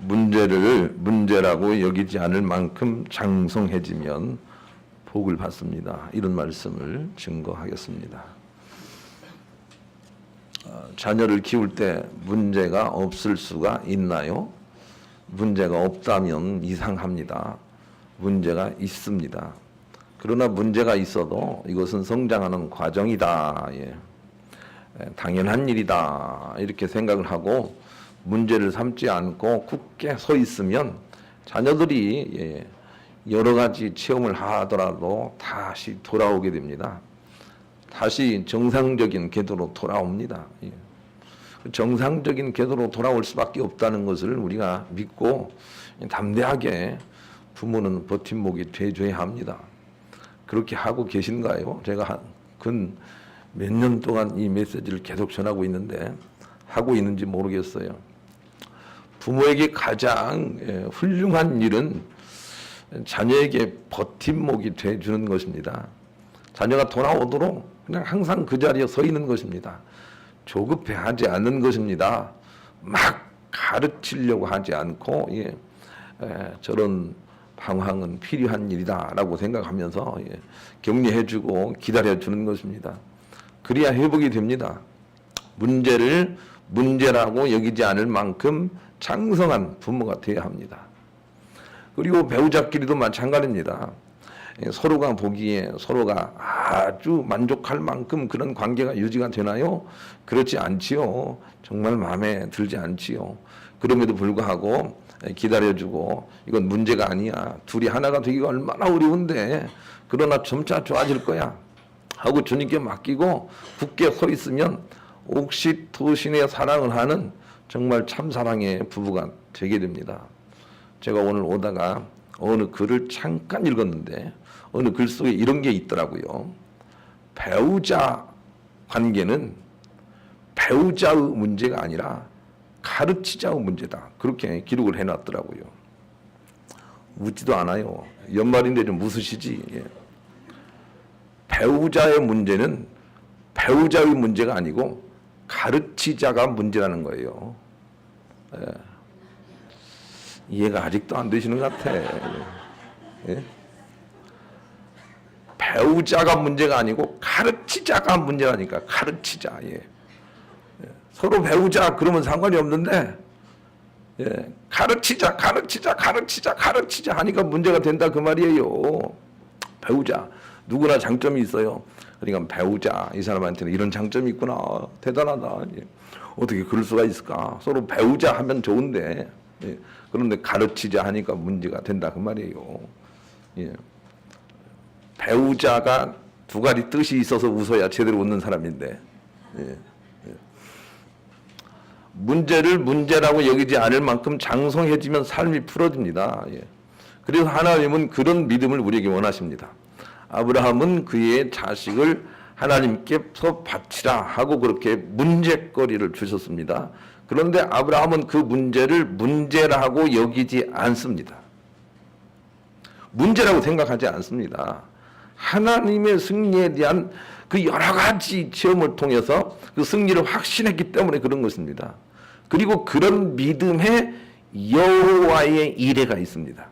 문제를 문제라고 여기지 않을 만큼 장성해지면 복을 받습니다. 이런 말씀을 증거하겠습니다. 자녀를 키울 때 문제가 없을 수가 있나요? 문제가 없다면 이상합니다. 문제가 있습니다. 그러나 문제가 있어도 이것은 성장하는 과정이다. 당연한 일이다. 이렇게 생각을 하고 문제를 삼지 않고 굳게 서 있으면 자녀들이 여러 가지 체험을 하더라도 다시 돌아오게 됩니다. 다시 정상적인 궤도로 돌아옵니다. 정상적인 궤도로 돌아올 수밖에 없다는 것을 우리가 믿고 담대하게 부모는 버팀목이 돼줘야 합니다. 그렇게 하고 계신가요? 제가 근 몇 년 동안 이 메시지를 계속 전하고 있는데 하고 있는지 모르겠어요. 부모에게 가장 훌륭한 일은 자녀에게 버팀목이 돼주는 것입니다. 자녀가 돌아오도록 그냥 항상 그 자리에 서 있는 것입니다. 조급해하지 않는 것입니다. 막 가르치려고 하지 않고 저런 방황은 필요한 일이다라고 생각하면서 격려해주고 기다려주는 것입니다. 그래야 회복이 됩니다. 문제를 문제라고 여기지 않을 만큼 장성한 부모가 되어야 합니다. 그리고 배우자끼리도 마찬가지입니다. 서로가 보기에 서로가 아주 만족할 만큼 그런 관계가 유지가 되나요? 그렇지 않지요. 정말 마음에 들지 않지요. 그럼에도 불구하고 기다려주고 이건 문제가 아니야. 둘이 하나가 되기가 얼마나 어려운데 그러나 점차 좋아질 거야 하고 주님께 맡기고 굳게 서 있으면 옥시토신의 사랑을 하는 정말 참사랑의 부부가 되게 됩니다. 제가 오늘 오다가 어느 글을 잠깐 읽었는데 어느 글 속에 이런 게 있더라고요. 배우자 관계는 배우자의 문제가 아니라 가르치자의 문제다. 그렇게 기록을 해놨더라고요. 웃지도 않아요. 연말인데 좀 웃으시지. 배우자의 문제는 배우자의 문제가 아니고 가르치자가 문제라는 거예요. 이해가 아직도 안 되시는 것 같아. 배우자가 문제가 아니고 가르치자가 문제라니까. 가르치자. 서로 배우자 그러면 상관이 없는데 가르치자 하니까 문제가 된다 그 말이에요. 배우자 누구나 장점이 있어요. 그러니까 배우자 이 사람한테는 이런 장점이 있구나. 대단하다. 어떻게 그럴 수가 있을까. 서로 배우자 하면 좋은데 그런데 가르치자 하니까 문제가 된다 그 말이에요. 배우자가 두 가지 뜻이 있어서 웃어야 제대로 웃는 사람인데 문제를 문제라고 여기지 않을 만큼 장성해지면 삶이 풀어집니다. 그래서 하나님은 그런 믿음을 우리에게 원하십니다. 아브라함은 그의 자식을 하나님께서 바치라 하고 그렇게 문제거리를 주셨습니다. 그런데 아브라함은 그 문제를 문제라고 여기지 않습니다. 문제라고 생각하지 않습니다. 하나님의 승리에 대한 그 여러 가지 체험을 통해서 그 승리를 확신했기 때문에 그런 것입니다. 그리고 그런 믿음에 여호와의 이레가 있습니다.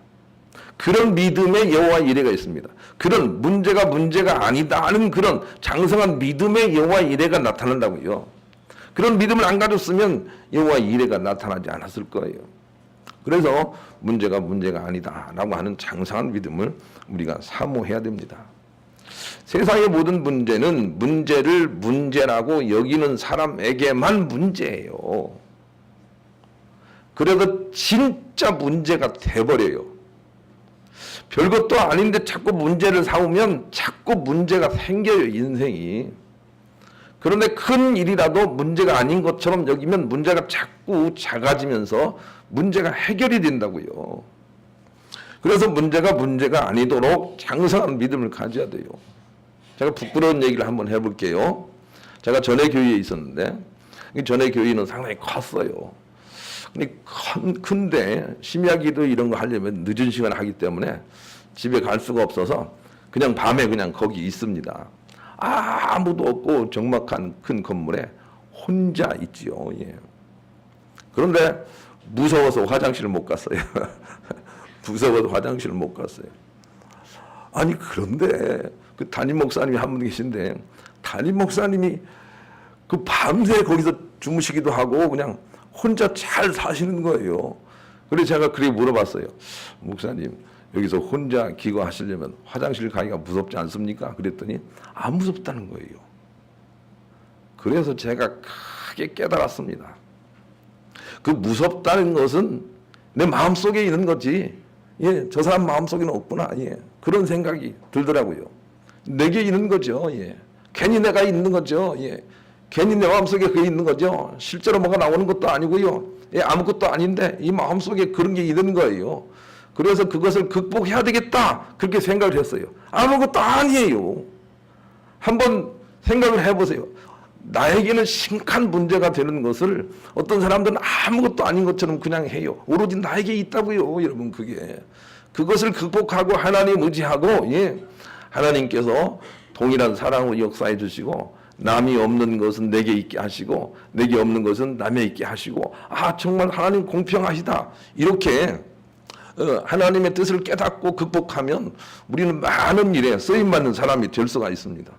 그런 믿음의 여호와의 이레가 있습니다. 그런 문제가 아니다는 그런 장성한 믿음의 여호와의 이레가 나타난다고요. 그런 믿음을 안 가졌으면 여호와의 이레가 나타나지 않았을 거예요. 그래서 문제가 아니다라고 하는 장성한 믿음을 우리가 사모해야 됩니다. 세상의 모든 문제는 문제를 문제라고 여기는 사람에게만 문제예요. 그래도 진짜 문제가 돼버려요. 별것도 아닌데 자꾸 문제를 삼으면 자꾸 문제가 생겨요, 인생이. 그런데 큰 일이라도 문제가 아닌 것처럼 여기면 문제가 자꾸 작아지면서 문제가 해결이 된다고요. 그래서 문제가 아니도록 장성한 믿음을 가져야 돼요. 제가 부끄러운 얘기를 한번 해볼게요. 제가 전에 교회에 있었는데 전에 교회는 상당히 컸어요. 근데 심야기도 이런 거 하려면 늦은 시간에 하기 때문에 집에 갈 수가 없어서 그냥 밤에 그냥 거기 있습니다. 아무도 없고 적막한 큰 건물에 혼자 있지요. 그런데 무서워서 화장실을 못 갔어요. 무서워서 화장실을 못 갔어요. 아니 그런데 그 담임 목사님이 한 분 계신데 담임 목사님이 그 밤새 거기서 주무시기도 하고 그냥 혼자 잘 사시는 거예요. 그래서 제가 그렇게 물어봤어요. 목사님 여기서 혼자 기거하시려면 화장실 가기가 무섭지 않습니까? 그랬더니 안 무섭다는 거예요. 그래서 제가 크게 깨달았습니다. 그 무섭다는 것은 내 마음속에 있는 거지. 예, 저 사람 마음속에는 없구나. 예, 그런 생각이 들더라고요. 내게 있는 거죠. 예, 괜히 내가 있는 거죠. 예, 괜히 내 마음속에 그게 있는 거죠. 실제로 뭐가 나오는 것도 아니고요. 예, 아무것도 아닌데 이 마음속에 그런 게 있는 거예요. 그래서 그것을 극복해야 되겠다. 그렇게 생각을 했어요. 아무것도 아니에요. 한번 생각을 해보세요. 나에게는 심각한 문제가 되는 것을 어떤 사람들은 아무것도 아닌 것처럼 그냥 해요. 오로지 나에게 있다고요. 여러분 그게. 그것을 극복하고 하나님 의지하고 예, 하나님께서 동일한 사랑으로 역사해 주시고 남이 없는 것은 내게 있게 하시고 내게 없는 것은 남에 있게 하시고 아 정말 하나님 공평하시다. 이렇게 하나님의 뜻을 깨닫고 극복하면 우리는 많은 일에 쓰임받는 사람이 될 수가 있습니다.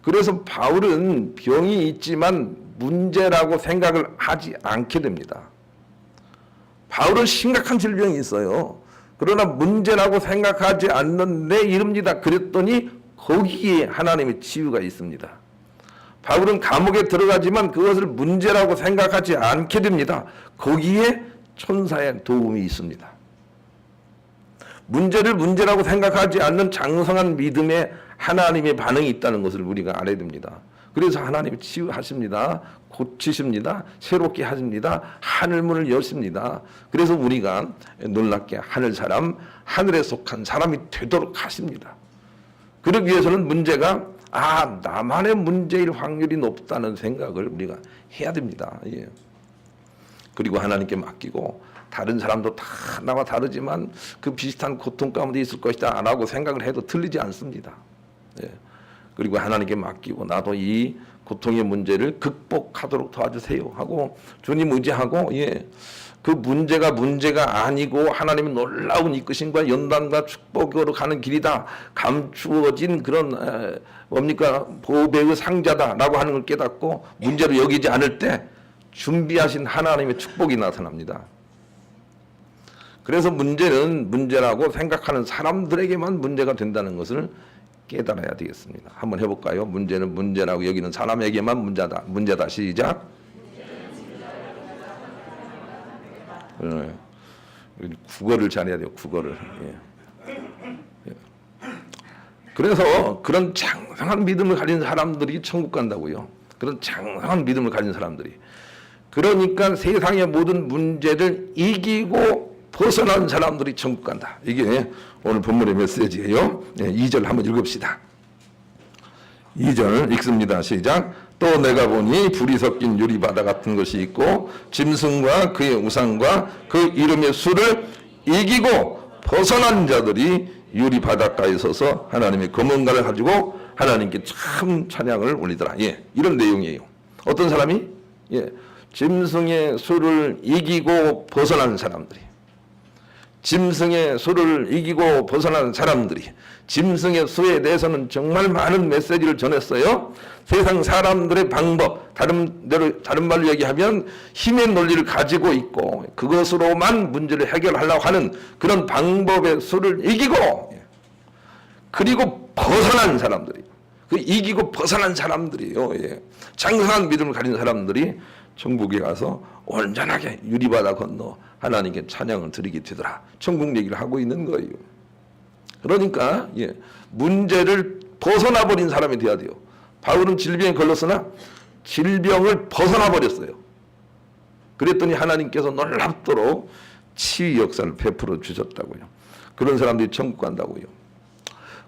그래서 바울은 병이 있지만 문제라고 생각을 하지 않게 됩니다. 바울은 심각한 질병이 있어요. 그러나 문제라고 생각하지 않는 내 이릅니다. 그랬더니 거기에 하나님의 치유가 있습니다. 바울은 감옥에 들어가지만 그것을 문제라고 생각하지 않게 됩니다. 거기에 천사의 도움이 있습니다. 문제를 문제라고 생각하지 않는 장성한 믿음에 하나님의 반응이 있다는 것을 우리가 알아야 됩니다. 그래서 하나님이 치유하십니다. 고치십니다. 새롭게 하십니다. 하늘문을 여십니다. 그래서 우리가 놀랍게 하늘 사람, 하늘에 속한 사람이 되도록 하십니다. 그러기 위해서는 문제가 나만의 문제일 확률이 높다는 생각을 우리가 해야 됩니다. 예. 그리고 하나님께 맡기고 다른 사람도 다 나와 다르지만 그 비슷한 고통 가운데 있을 것이다 라고 생각을 해도 틀리지 않습니다. 예. 그리고 하나님께 맡기고 나도 이 고통의 문제를 극복하도록 도와주세요 하고 주님 의지하고 예. 그 문제가 아니고 하나님의 놀라운 이끄심과 연단과 축복으로 가는 길이다. 감추어진 그런 보배의 상자다라고 하는 걸 깨닫고 문제로 여기지 않을 때 준비하신 하나님의 축복이 나타납니다. 그래서 문제는 문제라고 생각하는 사람들에게만 문제가 된다는 것을 깨달아야 되겠습니다. 한번 해볼까요? 문제는 문제라고 여기는 사람에게만 문제다. 시작. 국어를 잘해야 돼요. 국어를. 예. 그래서 그런 장성한 믿음을 가진 사람들이 천국 간다고요. 그런 장성한 믿음을 가진 사람들이. 그러니까 세상의 모든 문제를 이기고 벗어난 사람들이 천국 간다. 이게 오늘 본문의 메시지예요. 2절 한번 읽읍시다. 2절 읽습니다. 시작. 또 내가 보니 불이 섞인 유리바다 같은 것이 있고 짐승과 그의 우상과 그 이름의 수를 이기고 벗어난 자들이 유리바닷가에 서서 하나님의 검은가를 가지고 하나님께 참 찬양을 올리더라. 예, 이런 내용이에요. 어떤 사람이? 예, 짐승의 수를 이기고 벗어난 사람들이. 짐승의 수를 이기고 벗어난 사람들이. 짐승의 수에 대해서는 정말 많은 메시지를 전했어요. 세상 사람들의 방법, 다른 말로 얘기하면 힘의 논리를 가지고 있고 그것으로만 문제를 해결하려고 하는 그런 방법의 수를 이기고 그리고 벗어난 사람들이, 그 이기고 벗어난 사람들이요. 예. 장성한 믿음을 가진 사람들이 천국에 가서 온전하게 유리바다 건너 하나님께 찬양을 드리게 되더라. 천국 얘기를 하고 있는 거예요. 그러니까 문제를 벗어나 버린 사람이 돼야 돼요. 바울은 질병에 걸렸으나 질병을 벗어나 버렸어요. 그랬더니 하나님께서 놀랍도록 치유 역사를 베풀어 주셨다고요. 그런 사람들이 천국 간다고요.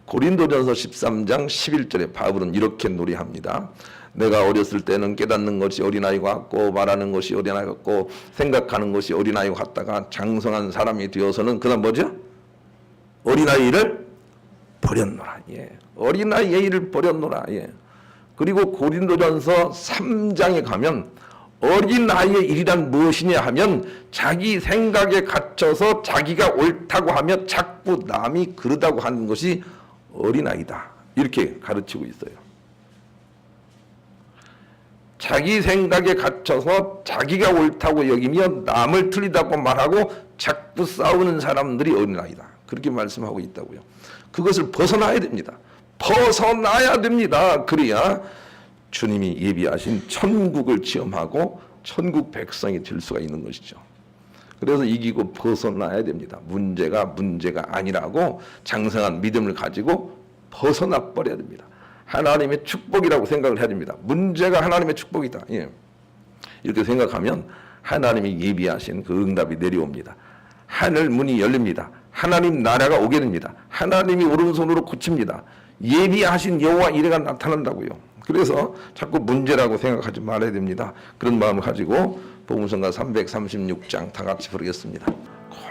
고린도전서 13장 11절에 바울은 이렇게 노래합니다. 내가 어렸을 때는 깨닫는 것이 어린아이 같고 말하는 것이 어린아이 같고 생각하는 것이 어린아이 같다가 장성한 사람이 되어서는 그다음 뭐죠? 어린아이를 버렸노라. 예. 어린아이를 버렸노라. 예. 그리고 고린도전서 3장에 가면 어린아이의 일이란 무엇이냐 하면 자기 생각에 갇혀서 자기가 옳다고 하며 자꾸 남이 그러다고 하는 것이 어린아이다. 이렇게 가르치고 있어요. 자기 생각에 갇혀서 자기가 옳다고 여기며 남을 틀리다고 말하고 자꾸 싸우는 사람들이 어린아이다. 그렇게 말씀하고 있다고요. 그것을 벗어나야 됩니다. 벗어나야 됩니다. 그래야 주님이 예비하신 천국을 체험하고 천국 백성이 될 수가 있는 것이죠. 그래서 이기고 벗어나야 됩니다. 문제가 아니라고 장성한 믿음을 가지고 벗어나 버려야 됩니다. 하나님의 축복이라고 생각을 해야 됩니다. 문제가 하나님의 축복이다. 예. 이렇게 생각하면 하나님이 예비하신 그 응답이 내려옵니다. 하늘 문이 열립니다. 하나님 나라가 오게 됩니다. 하나님이 오른손으로 고칩니다. 예비하신 여호와 이레가 나타난다고요. 그래서 자꾸 문제라고 생각하지 말아야 됩니다. 그런 마음을 가지고 복음성가 336장 다 같이 부르겠습니다.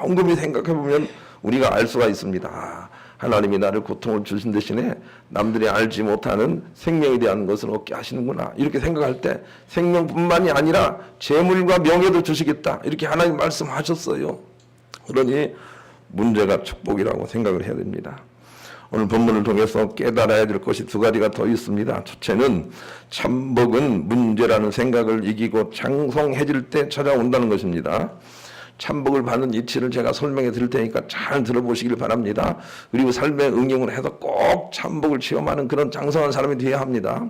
곰곰이 생각해 보면 우리가 알 수가 있습니다. 하나님이 나를 고통을 주신 대신에 남들이 알지 못하는 생명에 대한 것을 얻게 하시는구나. 이렇게 생각할 때 생명뿐만이 아니라 재물과 명예도 주시겠다. 이렇게 하나님 말씀하셨어요. 그러니 문제가 축복이라고 생각을 해야 됩니다. 오늘 본문을 통해서 깨달아야 될 것이 두 가지가 더 있습니다. 첫째는 참복은 문제라는 생각을 이기고 장성해질 때 찾아온다는 것입니다. 참복을 받는 이치를 제가 설명해 드릴 테니까 잘 들어보시길 바랍니다. 그리고 삶에 응용을 해서 꼭 참복을 체험하는 그런 장성한 사람이 되어야 합니다.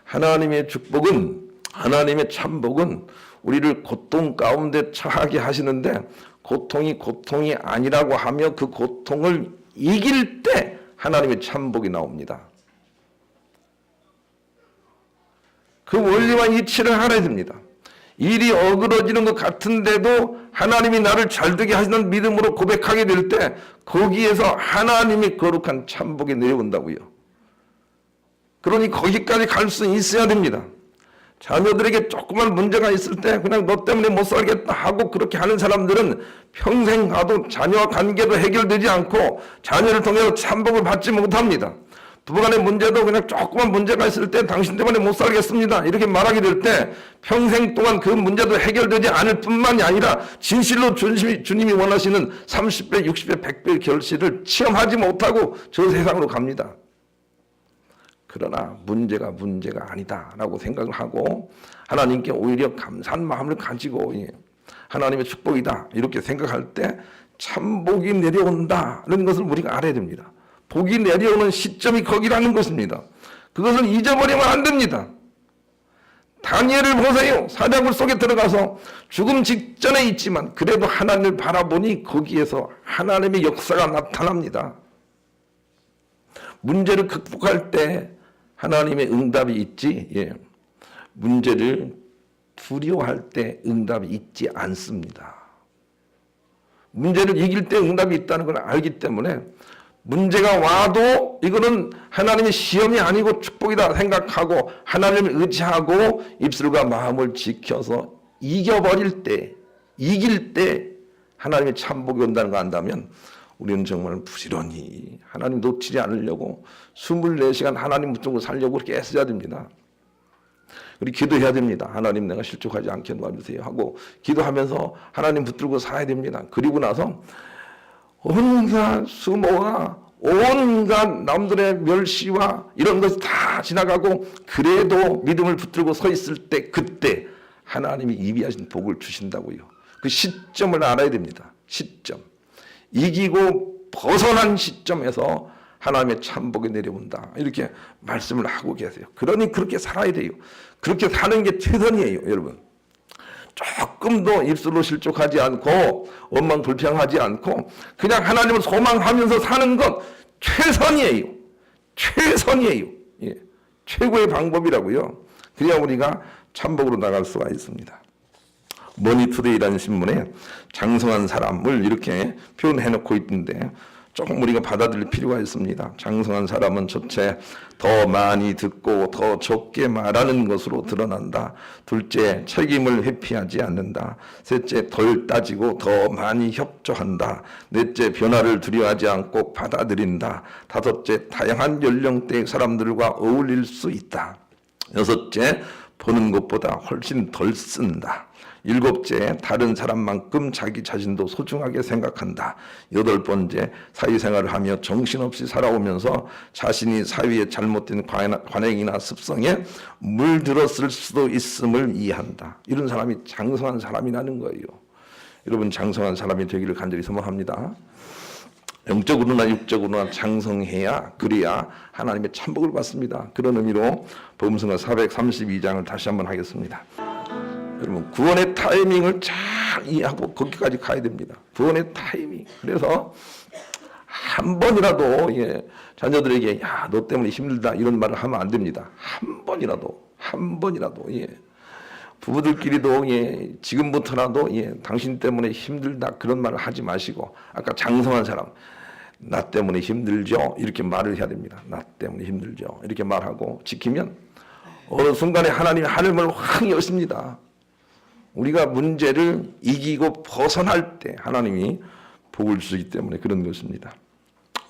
하나님의 축복은, 하나님의 참복은 우리를 고통 가운데 처하게 하시는데 고통이 아니라고 하며 그 고통을 이길 때 하나님의 참복이 나옵니다. 그 원리와 이치를 알아야 됩니다. 일이 어그러지는 것 같은데도 하나님이 나를 잘되게 하시는 믿음으로 고백하게 될 때 거기에서 하나님의 거룩한 참복이 내려온다고요. 그러니 거기까지 갈 수 있어야 됩니다. 자녀들에게 조그만 문제가 있을 때 그냥 너 때문에 못 살겠다 하고 그렇게 하는 사람들은 평생 가도 자녀와 관계도 해결되지 않고 자녀를 통해서 참복을 받지 못합니다. 부부간의 문제도 그냥 조그만 문제가 있을 때 당신 때문에 못 살겠습니다 이렇게 말하게 될 때 평생 동안 그 문제도 해결되지 않을 뿐만이 아니라 진실로 주님이 원하시는 30배, 60배, 100배의 결실을 체험하지 못하고 저 세상으로 갑니다. 그러나 문제가 아니다라고 생각을 하고 하나님께 오히려 감사한 마음을 가지고 하나님의 축복이다 이렇게 생각할 때 참복이 내려온다는 것을 우리가 알아야 됩니다. 복이 내려오는 시점이 거기라는 것입니다. 그것을 잊어버리면 안 됩니다. 다니엘을 보세요. 사자굴 속에 들어가서 죽음 직전에 있지만 그래도 하나님을 바라보니 거기에서 하나님의 역사가 나타납니다. 문제를 극복할 때 하나님의 응답이 있지 문제를 두려워할 때 응답이 있지 않습니다. 문제를 이길 때 응답이 있다는 걸 알기 때문에 문제가 와도 이거는 하나님의 시험이 아니고 축복이다 생각하고 하나님을 의지하고 입술과 마음을 지켜서 이겨버릴 때, 이길 때 하나님의 참복이 온다는 거 안다면 우리는 정말 부지런히 하나님 놓치지 않으려고 24시간 하나님 붙들고 살려고 그렇게 애써야 됩니다. 우리 기도해야 됩니다. 하나님 내가 실족하지 않게 도와주세요 하고 기도하면서 하나님 붙들고 살아야 됩니다. 그리고 나서 온갖 수모와 온갖 남들의 멸시와 이런 것이 다 지나가고 그래도 믿음을 붙들고 서 있을 때 그때 하나님이 예비하신 복을 주신다고요. 그 시점을 알아야 됩니다. 시점. 이기고 벗어난 시점에서 하나님의 참복이 내려온다. 이렇게 말씀을 하고 계세요. 그러니 그렇게 살아야 돼요. 그렇게 사는 게 최선이에요, 여러분. 조금도 입술로 실족하지 않고 원망 불평하지 않고 그냥 하나님을 소망하면서 사는 것 최선이에요. 최선이에요. 예. 최고의 방법이라고요. 그래야 우리가 참복으로 나갈 수가 있습니다. 머니투데이라는 신문에 장성한 사람을 이렇게 표현해놓고 있는데 조금 우리가 받아들일 필요가 있습니다. 장성한 사람은 첫째, 더 많이 듣고 더 적게 말하는 것으로 드러난다. 둘째, 책임을 회피하지 않는다. 셋째, 덜 따지고 더 많이 협조한다. 넷째, 변화를 두려워하지 않고 받아들인다. 다섯째, 다양한 연령대의 사람들과 어울릴 수 있다. 6째, 보는 것보다 훨씬 덜 쓴다. 7째, 다른 사람만큼 자기 자신도 소중하게 생각한다. 8번째, 사회생활을 하며 정신없이 살아오면서 자신이 사회의 잘못된 관행이나 습성에 물들었을 수도 있음을 이해한다. 이런 사람이 장성한 사람이라는 거예요. 여러분, 장성한 사람이 되기를 간절히 소망합니다. 영적으로나 육적으로나 장성해야, 그래야 하나님의 참복을 받습니다. 그런 의미로 복음성가 432장을 다시 한번 하겠습니다. 여러분, 구원의 타이밍을 잘 이해하고 거기까지 가야 됩니다. 구원의 타이밍. 그래서 한 번이라도 자녀들에게 야, 너 때문에 힘들다 이런 말을 하면 안 됩니다. 한 번이라도 부부들끼리도 지금부터라도 당신 때문에 힘들다 그런 말을 하지 마시고, 아까 장성한 사람, 나 때문에 힘들죠 이렇게 말을 해야 됩니다. 나 때문에 힘들죠 이렇게 말하고 지키면 어느 순간에 하나님이 하늘문을 확 여십니다. 우리가 문제를 이기고 벗어날 때 하나님이 복을 주시기 때문에 그런 것입니다.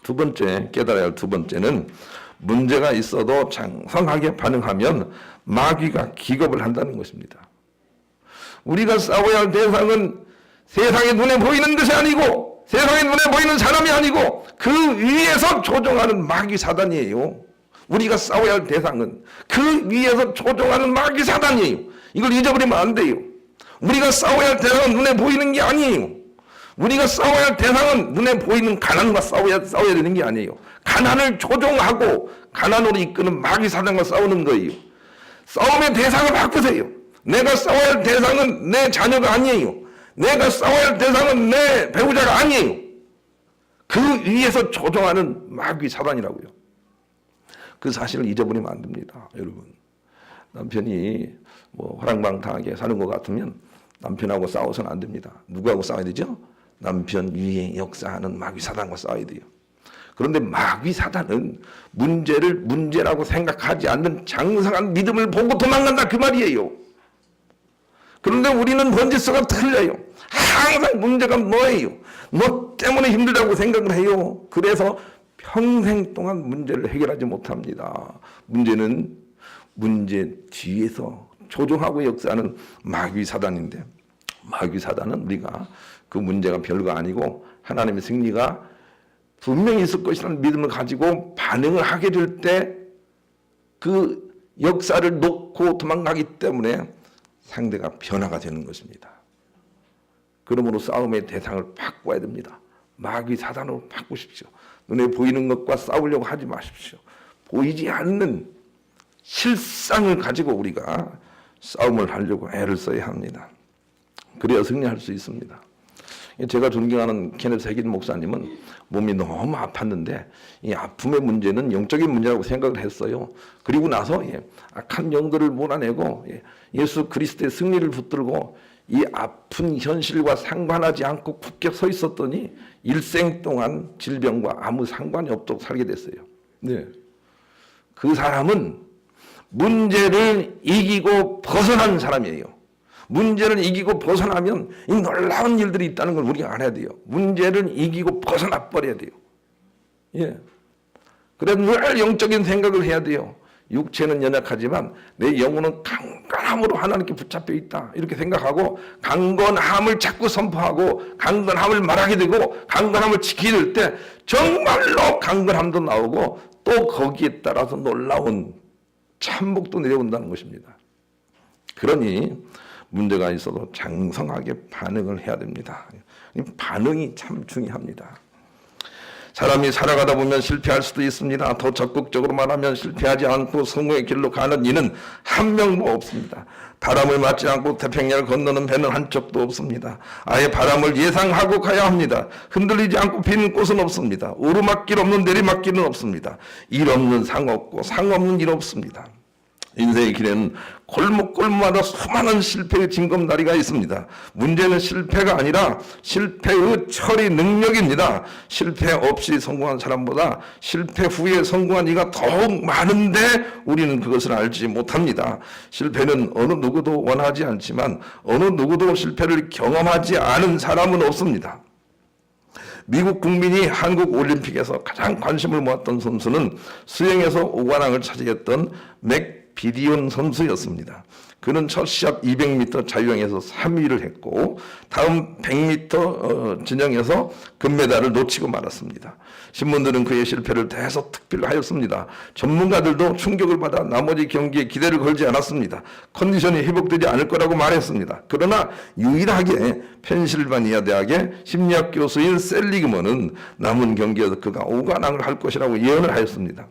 두 번째, 깨달아야 할 두 번째는 문제가 있어도 장성하게 반응하면 마귀가 기겁을 한다는 것입니다. 우리가 싸워야 할 대상은 세상의 눈에 보이는 것이 아니고, 세상의 눈에 보이는 사람이 아니고 그 위에서 조종하는 마귀 사단이에요. 우리가 싸워야 할 대상은 그 위에서 조종하는 마귀 사단이에요. 이걸 잊어버리면 안 돼요. 우리가 싸워야 할 대상은 눈에 보이는 게 아니에요. 우리가 싸워야 할 대상은 눈에 보이는 가난과 싸워야 되는 게 아니에요. 가난을 조종하고 가난으로 이끄는 마귀 사단과 싸우는 거예요. 싸움의 대상을 바꾸세요. 내가 싸워야 할 대상은 내 자녀가 아니에요. 내가 싸워야 할 대상은 내 배우자가 아니에요. 그 위에서 조종하는 마귀 사단이라고요. 그 사실을 잊어버리면 안 됩니다. 여러분, 남편이 화랑방탕하게 사는 것 같으면 남편하고 싸워서는 안 됩니다. 누구하고 싸워야 되죠? 남편 위에 역사하는 마귀 사단과 싸워야 돼요. 그런데 마귀 사단은 문제를 문제라고 생각하지 않는 장성한 믿음을 보고 도망간다 그 말이에요. 그런데 우리는 번지수가 틀려요. 항상 문제가 너예요. 너 때문에 힘들다고 생각을 해요. 그래서 평생 동안 문제를 해결하지 못합니다. 문제는 문제 뒤에서 조종하고 역사하는 마귀 사단인데, 마귀 사단은 우리가 그 문제가 별거 아니고 하나님의 승리가 분명히 있을 것이라는 믿음을 가지고 반응을 하게 될 때 그 역사를 놓고 도망가기 때문에 상대가 변화가 되는 것입니다. 그러므로 싸움의 대상을 바꿔야 됩니다. 마귀 사단으로 바꾸십시오. 눈에 보이는 것과 싸우려고 하지 마십시오. 보이지 않는 실상을 가지고 우리가 싸움을 하려고 애를 써야 합니다. 그래야 승리할 수 있습니다. 제가 존경하는 케네스 해긴 목사님은 몸이 너무 아팠는데 이 아픔의 문제는 영적인 문제라고 생각을 했어요. 그리고 나서 악한 영들을 몰아내고 예수 그리스도의 승리를 붙들고 이 아픈 현실과 상관하지 않고 굳게 서 있었더니 일생 동안 질병과 아무 상관이 없도록 살게 됐어요. 네. 그 사람은 문제를 이기고 벗어난 사람이에요. 문제를 이기고 벗어나면 이 놀라운 일들이 있다는 걸 우리가 알아야 돼요. 문제를 이기고 벗어나 버려야 돼요. 그래서 늘 영적인 생각을 해야 돼요. 육체는 연약하지만 내 영혼은 강건함으로 하나님께 붙잡혀 있다. 이렇게 생각하고 강건함을 자꾸 선포하고 강건함을 말하게 되고 강건함을 지키게 될 때 정말로 강건함도 나오고 또 거기에 따라서 놀라운 참복도 내려온다는 것입니다. 그러니 문제가 있어도 장성하게 반응을 해야 됩니다. 반응이 참 중요합니다. 사람이 살아가다 보면 실패할 수도 있습니다. 더 적극적으로 말하면 실패하지 않고 성공의 길로 가는 이는 한 명도 없습니다. 바람을 맞지 않고 태평양을 건너는 배는 한 척도 없습니다. 아예 바람을 예상하고 가야 합니다. 흔들리지 않고 비는 곳은 없습니다. 오르막길 없는 내리막길은 없습니다. 일 없는 상 없고 상 없는 일 없습니다. 인생의 길에는 골목골목마다 수많은 실패의 징검다리가 있습니다. 문제는 실패가 아니라 실패의 처리 능력입니다. 실패 없이 성공한 사람보다 실패 후에 성공한 이가 더욱 많은데 우리는 그것을 알지 못합니다. 실패는 어느 누구도 원하지 않지만 어느 누구도 실패를 경험하지 않은 사람은 없습니다. 미국 국민이 한국 올림픽에서 가장 관심을 모았던 선수는 수영에서 5관왕을 차지했던 비디온 선수였습니다. 그는 첫 시합 200m 자유형에서 3위를 했고 다음 100m 진영에서 금메달을 놓치고 말았습니다. 신문들은 그의 실패를 대서특필하였습니다. 전문가들도 충격을 받아 나머지 경기에 기대를 걸지 않았습니다. 컨디션이 회복되지 않을 거라고 말했습니다. 그러나 유일하게 펜실바니아 대학의 심리학 교수인 셀리그먼은 남은 경기에서 그가 오관왕을 할 것이라고 예언을 하였습니다.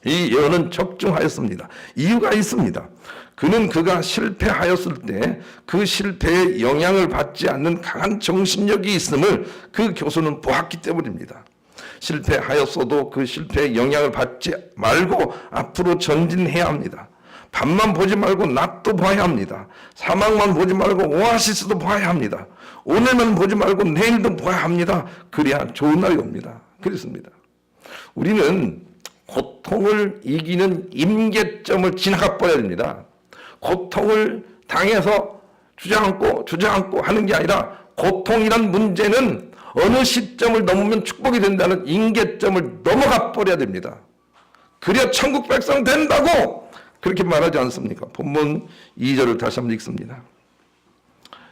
이 예언은 적중하였습니다. 이유가 있습니다. 그는 그가 실패하였을 때 그 실패에 영향을 받지 않는 강한 정신력이 있음을 그 교수는 보았기 때문입니다. 실패하였어도 그 실패에 영향을 받지 말고 앞으로 전진해야 합니다. 밤만 보지 말고 낮도 봐야 합니다. 사막만 보지 말고 오아시스도 봐야 합니다. 오늘만 보지 말고 내일도 봐야 합니다. 그래야 좋은 날이 옵니다. 그렇습니다. 우리는 고통을 이기는 임계점을 지나가 버려야 됩니다. 고통을 당해서 주저앉고 하는 게 아니라 고통이란 문제는 어느 시점을 넘으면 축복이 된다는 임계점을 넘어가 버려야 됩니다. 그래야 천국 백성 된다고 그렇게 말하지 않습니까? 본문 2절을 다시 한번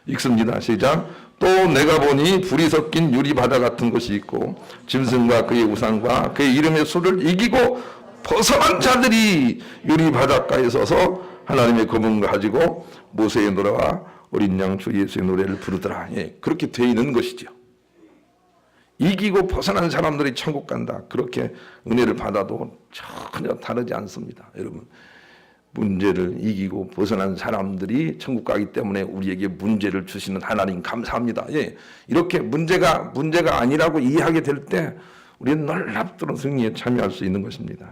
읽습니다. 시작. 또 내가 보니 불이 섞인 유리바다 같은 것이 있고 짐승과 그의 우상과 그의 이름의 수를 이기고 벗어난 자들이 유리바닷가에 서서 하나님의 검을 가지고 모세의 노래와 어린 양 주 예수의 노래를 부르더라. 예, 그렇게 되어 있는 것이죠. 이기고 벗어난 사람들이 천국 간다. 그렇게 은혜를 받아도 전혀 다르지 않습니다. 여러분, 문제를 이기고 벗어난 사람들이 천국 가기 때문에 우리에게 문제를 주시는 하나님 감사합니다. 예, 이렇게 문제가 아니라고 이해하게 될 때 우리는 놀랍도록 승리에 참여할 수 있는 것입니다.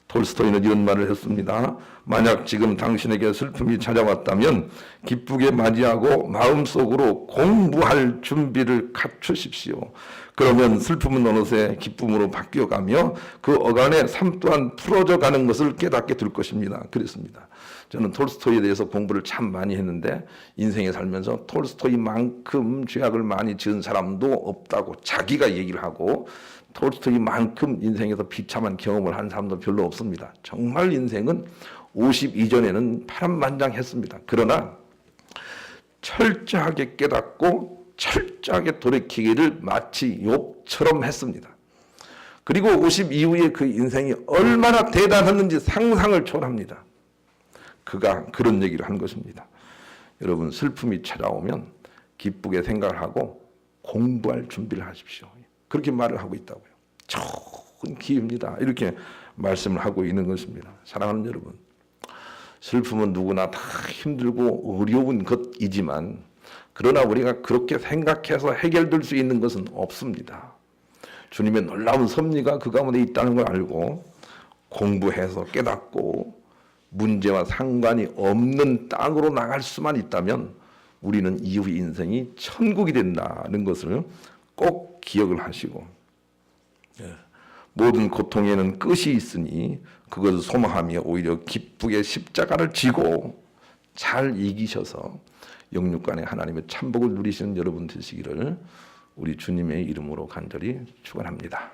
톨스토이는 이런 말을 했습니다. 만약 지금 당신에게 슬픔이 찾아왔다면 기쁘게 맞이하고 마음속으로 공부할 준비를 갖추십시오. 그러면 슬픔은 어느새 기쁨으로 바뀌어가며 그 어간의 삶 또한 풀어져 가는 것을 깨닫게 될 것입니다. 그랬습니다. 저는 톨스토이에 대해서 공부를 참 많이 했는데 인생에 살면서 톨스토이만큼 죄악을 많이 지은 사람도 없다고 자기가 얘기를 하고 톨스토이만큼 인생에서 비참한 경험을 한 사람도 별로 없습니다. 정말 인생은 50 이전에는 파란만장했습니다. 그러나 철저하게 깨닫고 철저하게 돌이키기를 마치 욥처럼 했습니다. 그리고 50 이후에 그 인생이 얼마나 대단했는지 상상을 초월합니다. 그가 그런 얘기를 한 것입니다. 여러분, 슬픔이 찾아오면 기쁘게 생각을 하고 공부할 준비를 하십시오. 그렇게 말을 하고 있다고요. 좋은 기회입니다. 이렇게 말씀을 하고 있는 것입니다. 사랑하는 여러분, 슬픔은 누구나 다 힘들고 어려운 것이지만 그러나 우리가 그렇게 생각해서 해결될 수 있는 것은 없습니다. 주님의 놀라운 섭리가 그 가운데 있다는 걸 알고 공부해서 깨닫고 문제와 상관이 없는 땅으로 나갈 수만 있다면 우리는 이후 인생이 천국이 된다는 것을 꼭 기억을 하시고, 모든 고통에는 끝이 있으니 그것을 소망하며 오히려 기쁘게 십자가를 지고 잘 이기셔서 영육간에 하나님의 참복을 누리시는 여러분 되시기를 우리 주님의 이름으로 간절히 축원합니다.